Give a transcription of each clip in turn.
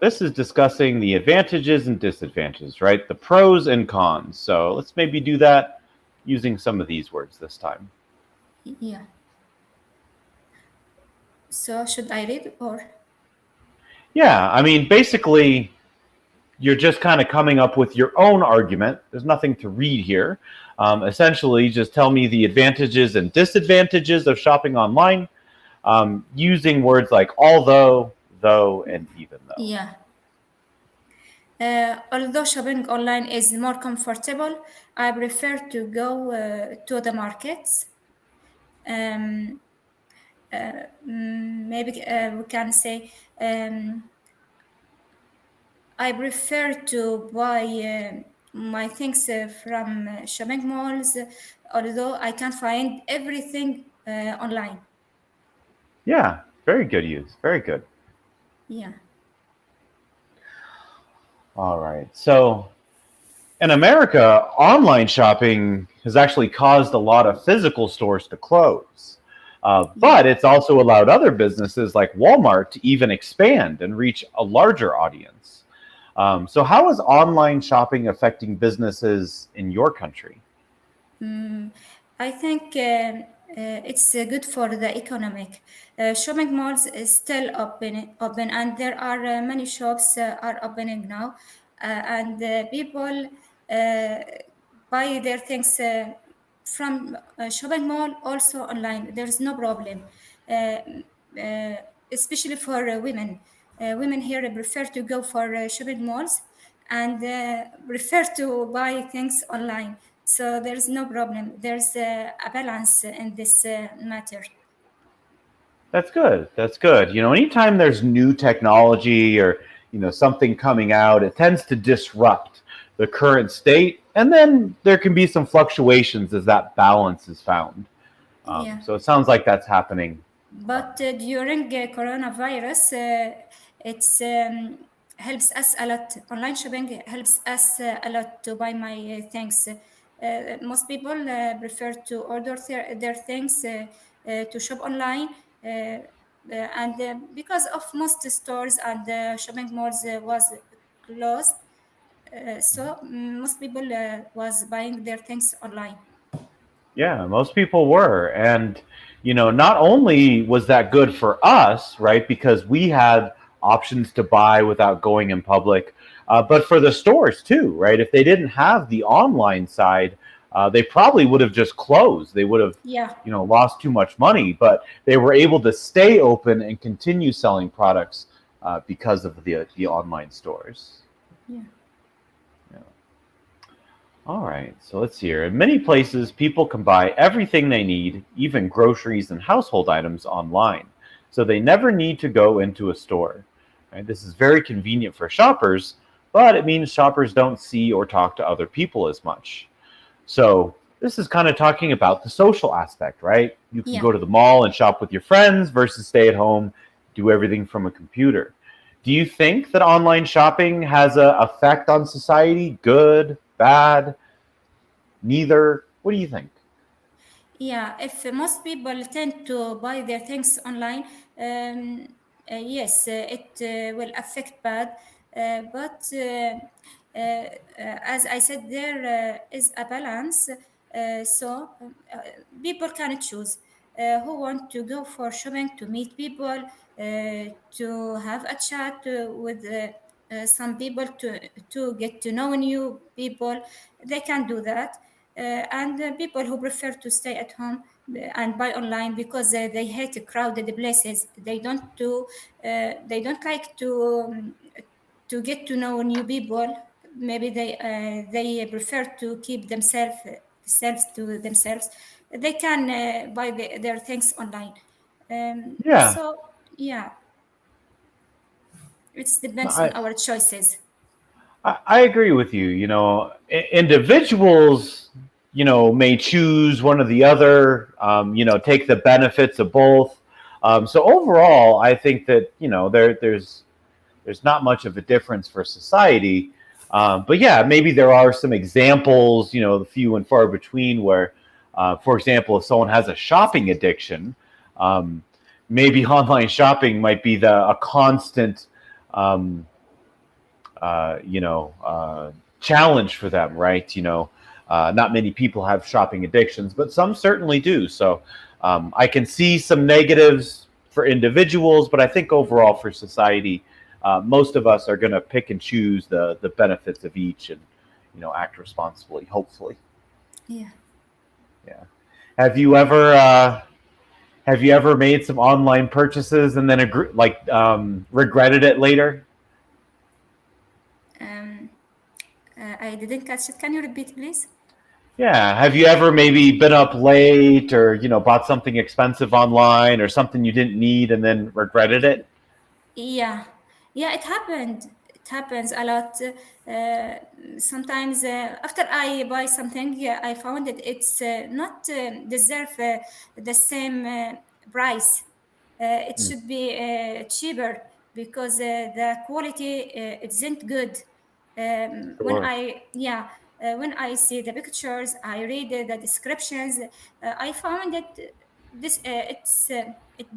this is discussing the advantages and disadvantages, right? The pros and cons. So let's maybe do that using some of these words this time. Yeah. So should I read or? Yeah, I mean, basically, you're just kind of coming up with your own argument. There's nothing to read here. Essentially, just tell me the advantages and disadvantages of shopping online using words like although, though, and even though. Yeah. Although shopping online is more comfortable, I prefer to go to the markets. Maybe we can say I prefer to buy my things from shopping malls, although I can find everything online. Yeah, very good use. Very good. Yeah. All right. So in America, online shopping has actually caused a lot of physical stores to close. But it's also allowed other businesses like Walmart to even expand and reach a larger audience. So how is online shopping affecting businesses in your country? I think it's good for the economic. Shopping malls is still open, and there are many shops are opening now, and people buy their things from shopping mall also online. There's no problem, especially for women. Women here prefer to go for shopping malls and prefer to buy things online. So there's no problem. There's a balance in this matter. That's good. That's good. You know, anytime there's new technology or, you know, something coming out, it tends to disrupt the current state. And then there can be some fluctuations as that balance is found. Yeah. So it sounds like that's happening. But during coronavirus, it's helps us a lot. Online shopping helps us a lot to buy my things. Most people prefer to order their things to shop online. And because of most stores and shopping malls was closed, so most people was buying their things online. Yeah, most people were. And, you know, not only was that good for us, right, because we had options to buy without going in public, but for the stores too, right? If they didn't have the online side, they probably would have just closed. They would have, Yeah. you know, lost too much money, but they were able to stay open and continue selling products because of the online stores. Yeah. All right, so let's see here. In many places, people can buy everything they need, even groceries and household items online. So they never need to go into a store. Right? This is very convenient for shoppers, but it means shoppers don't see or talk to other people as much. So this is kind of talking about the social aspect, right? You can go to the mall and shop with your friends versus stay at home, do everything from a computer. Do you think that online shopping has an effect on society? Good, bad, neither? What do you think? Yeah, if most people tend to buy their things online, yes, it will affect bad. But as I said, there is a balance. So people can choose who want to go for shopping, to meet people, to have a chat with some people, to get to know new people. They can do that. And people who prefer to stay at home and buy online because they hate crowded places. They don't like to get to know new people. Maybe they prefer to keep themselves to themselves. They can buy their things online. Yeah, So yeah, it depends on I, our choices. I agree with you. You know, individuals, you know, may choose one or the other, you know, take the benefits of both. So overall, I think that, you know, there's not much of a difference for society. But yeah, maybe there are some examples, you know, few and far between where, for example, if someone has a shopping addiction, maybe online shopping might be a constant, challenge for them, right? Not many people have shopping addictions, but some certainly do. So I can see some negatives for individuals, but I think overall for society, most of us are going to pick and choose the benefits of each and, act responsibly, hopefully. Yeah. Yeah. Have you ever made some online purchases and then regretted it later? I didn't catch it. Can you repeat, please? Yeah. Have you ever maybe been up late or, bought something expensive online or something you didn't need and then regretted it? Yeah, it happened. It happens a lot. Sometimes after I buy something, yeah, I found that it's not deserve the same price. It Mm, should be cheaper because the quality isn't good. sure. When I see the pictures, I read the descriptions. I found that it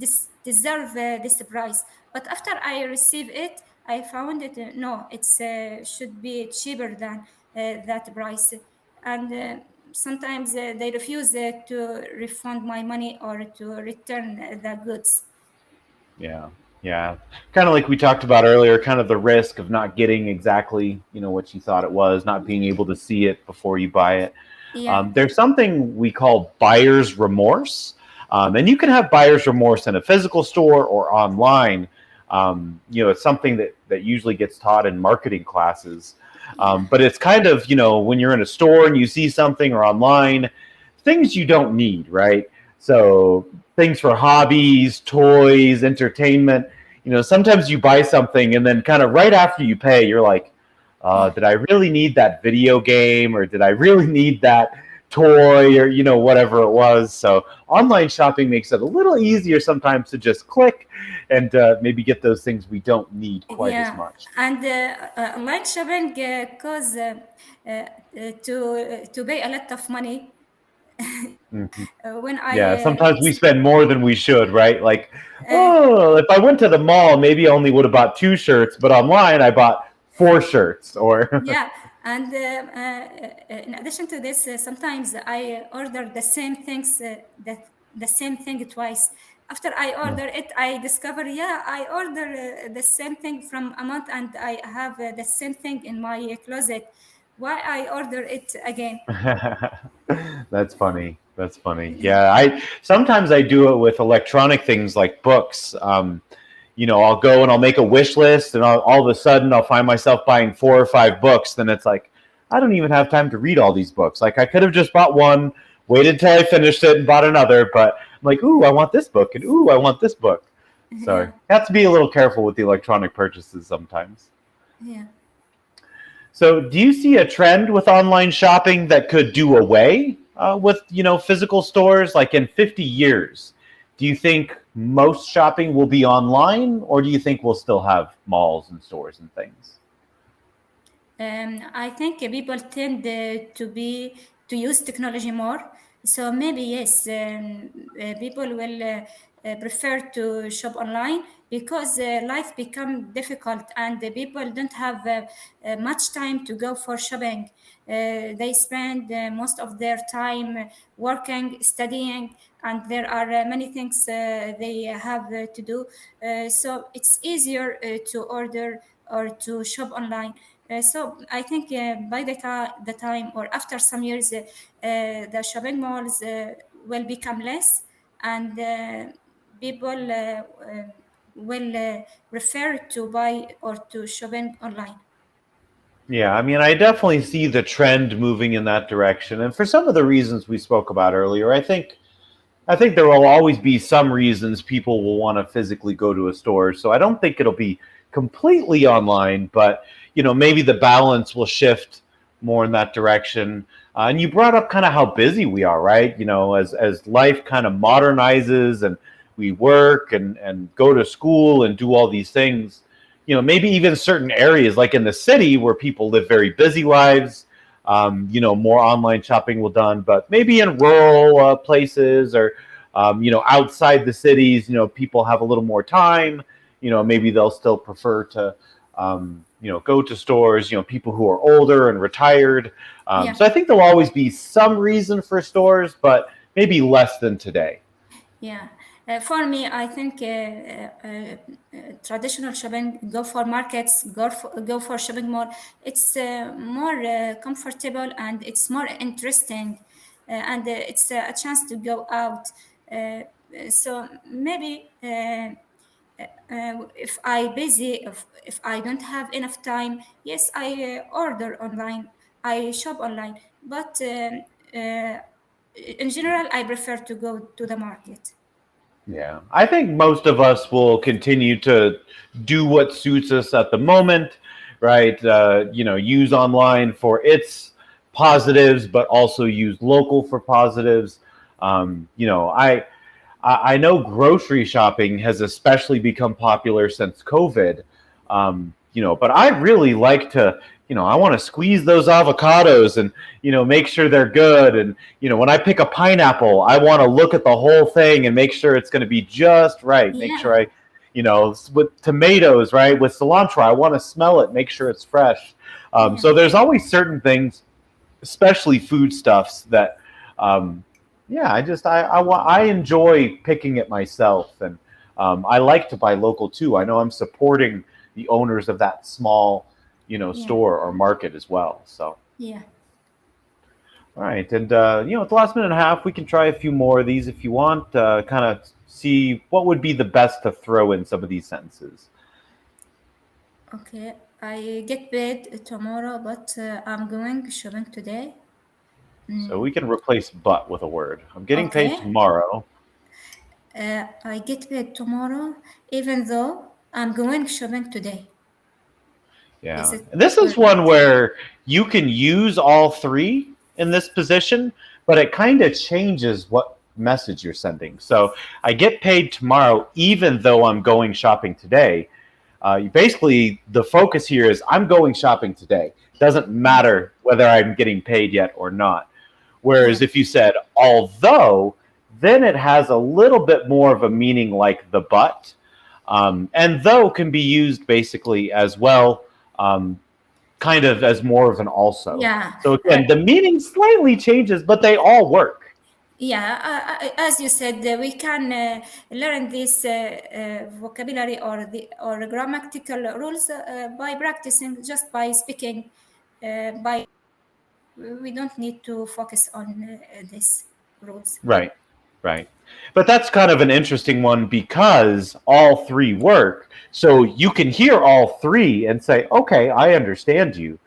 deserve this price. But after I receive it, I found that no, it's should be cheaper than that price, and sometimes they refuse to refund my money or to return the goods. Yeah. Yeah. Kind of like we talked about earlier, kind of the risk of not getting exactly, what you thought it was, not being able to see it before you buy it. Yeah, There's something we call buyer's remorse. And you can have buyer's remorse in a physical store or online. It's something that usually gets taught in marketing classes. yeah, But it's kind of, when you're in a store and you see something or online, things you don't need, right? So things for hobbies, toys, entertainment. Sometimes you buy something and then kind of right after you pay, you're like, yeah. did I really need that video game or did I really need that toy or whatever it was? So online shopping makes it a little easier sometimes to just click and maybe get those things we don't need quite as Yeah, much. and online shopping cause to pay a lot of money. Mhm. When Yeah, I sometimes we spend more than we should, right? Like, uh, oh, if I went to the mall, maybe I only would have bought 2 shirts, but online I bought 4 shirts. Or yeah, and in addition to this, sometimes I order the same things, the same thing twice. After I order it, I discover, yeah, I order the same thing from a month, and I have the same thing in my closet. Why I order it again? That's funny. That's funny. Yeah, I sometimes I do it with electronic things like books. I'll go and I'll make a wish list, and all of a sudden I'll find myself buying 4 or 5 books. Then it's like I don't even have time to read all these books. Like I could have just bought one, waited till I finished it, and bought another. But I'm like, ooh, I want this book, and ooh, I want this book. So you Yeah, have to be a little careful with the electronic purchases sometimes. yeah. So, do you see a trend with online shopping that could do away with physical stores? Like in 50 years, do you think most shopping will be online, or do you think we'll still have malls and stores and things? I think people tend to use technology more. So maybe yes, people will prefer to shop online because life become difficult and the people don't have much time to go for shopping. They spend most of their time working, studying, and there are many things they have to do. So it's easier to order or to shop online. So I think by the time or after some years, the shopping malls will become less, and people will prefer to buy or to shopping online. Yeah, I mean, I definitely see the trend moving in that direction, and for some of the reasons we spoke about earlier, I think there will always be some reasons people will want to physically go to a store. So I don't think it'll be completely online, but maybe the balance will shift more in that direction. And you brought up kind of how busy we are, right? As life kind of modernizes and we work and go to school and do all these things. Maybe even certain areas like in the city where people live very busy lives, more online shopping will done, but maybe in rural places or, outside the cities, people have a little more time, maybe they'll still prefer to, go to stores, people who are older and retired. Yeah. So I think there'll always be some reason for stores, but maybe less than today. Yeah. For me, I think traditional shopping, go for markets, go for shopping mall. It's more comfortable and it's more interesting, and it's a chance to go out. Uh, so maybe if I busy, if I don't have enough time, yes, I order online, I shop online. But in general, I prefer to go to the market. Yeah, I think most of us will continue to do what suits us at the moment, right? Use online for its positives, but also use local for positives. I know grocery shopping has especially become popular since COVID. But I really like to, I want to squeeze those avocados and, make sure they're good. And, when I pick a pineapple, I want to look at the whole thing and make sure it's going to be just right. Make Yeah. sure with tomatoes, right, with cilantro, I want to smell it, make sure it's fresh. So there's always certain things, especially foodstuffs, that, I enjoy picking it myself. And I like to buy local too. I know I'm supporting the owners of that small, store or market as well. So, Yeah. all right. And, at the last minute and a half, we can try a few more of these if you want, kind of see what would be the best to throw in some of these sentences. Okay. I get paid tomorrow, but I'm going shopping today. So we can replace but with a word. I'm getting paid Okay. tomorrow. I get paid tomorrow, even though I'm going shopping today. Yeah. Is it And this is one where you can use all three in this position, but it kind of changes what message you're sending. So I get paid tomorrow, even though I'm going shopping today. Basically, the focus here is I'm going shopping today. It doesn't matter whether I'm getting paid yet or not. Whereas if you said although, then it has a little bit more of a meaning like the but. And though can be used basically as well, kind of as more of an also. Yeah. So again, the meaning slightly changes, but they all work. Yeah, as you said, we can learn this vocabulary or grammatical rules by practicing, just by speaking. By We don't need to focus on these rules. Right, right. But that's kind of an interesting one because all three work. So you can hear all three and say, okay, I understand you.